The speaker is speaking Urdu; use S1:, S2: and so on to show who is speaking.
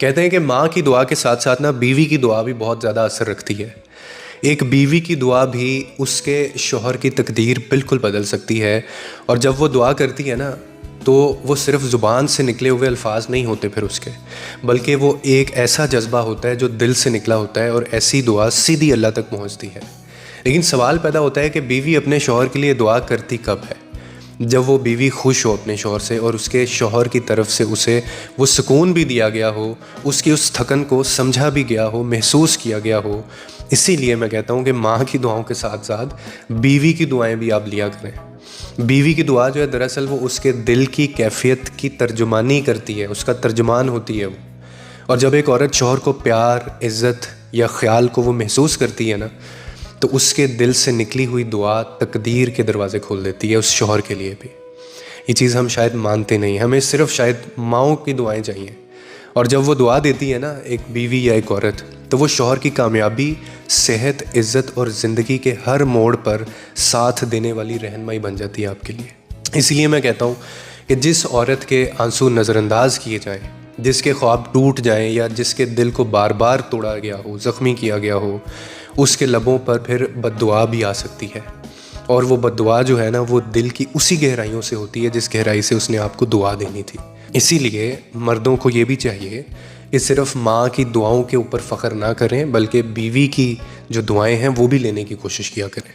S1: کہتے ہیں کہ ماں کی دعا کے ساتھ ساتھ نا بیوی کی دعا بھی بہت زیادہ اثر رکھتی ہے۔ ایک بیوی کی دعا بھی اس کے شوہر کی تقدیر بالکل بدل سکتی ہے، اور جب وہ دعا کرتی ہے نا تو وہ صرف زبان سے نکلے ہوئے الفاظ نہیں ہوتے پھر اس کے، بلکہ وہ ایک ایسا جذبہ ہوتا ہے جو دل سے نکلا ہوتا ہے، اور ایسی دعا سیدھی اللہ تک پہنچتی ہے۔ لیکن سوال پیدا ہوتا ہے کہ بیوی اپنے شوہر کے لیے دعا کرتی کب ہے؟ جب وہ بیوی خوش ہو اپنے شوہر سے، اور اس کے شوہر کی طرف سے اسے وہ سکون بھی دیا گیا ہو، اس کی اس تھکن کو سمجھا بھی گیا ہو، محسوس کیا گیا ہو۔ اسی لیے میں کہتا ہوں کہ ماں کی دعاؤں کے ساتھ ساتھ بیوی کی دعائیں بھی آپ لیا کریں۔ بیوی کی دعا جو ہے دراصل وہ اس کے دل کی کیفیت کی ترجمانی کرتی ہے، اس کا ترجمان ہوتی ہے وہ۔ اور جب ایک عورت شوہر کو پیار، عزت یا خیال کو وہ محسوس کرتی ہے نا، تو اس کے دل سے نکلی ہوئی دعا تقدیر کے دروازے کھول دیتی ہے اس شوہر کے لیے بھی۔ یہ چیز ہم شاید مانتے نہیں، ہمیں صرف شاید ماؤں کی دعائیں چاہیے۔ اور جب وہ دعا دیتی ہے نا ایک بیوی یا ایک عورت، تو وہ شوہر کی کامیابی، صحت، عزت اور زندگی کے ہر موڑ پر ساتھ دینے والی رہنمائی بن جاتی ہے آپ کے لیے۔ اس لیے میں کہتا ہوں کہ جس عورت کے آنسو نظر انداز کیے جائیں، جس کے خواب ٹوٹ جائیں، یا جس کے دل کو بار بار توڑا گیا ہو، زخمی کیا گیا ہو، اس کے لبوں پر پھر بد دعا بھی آ سکتی ہے، اور وہ بد دعا جو ہے نا وہ دل کی اسی گہرائیوں سے ہوتی ہے جس گہرائی سے اس نے آپ کو دعا دینی تھی۔ اسی لیے مردوں کو یہ بھی چاہیے کہ صرف ماں کی دعاؤں کے اوپر فخر نہ کریں، بلکہ بیوی کی جو دعائیں ہیں وہ بھی لینے کی کوشش کیا کریں۔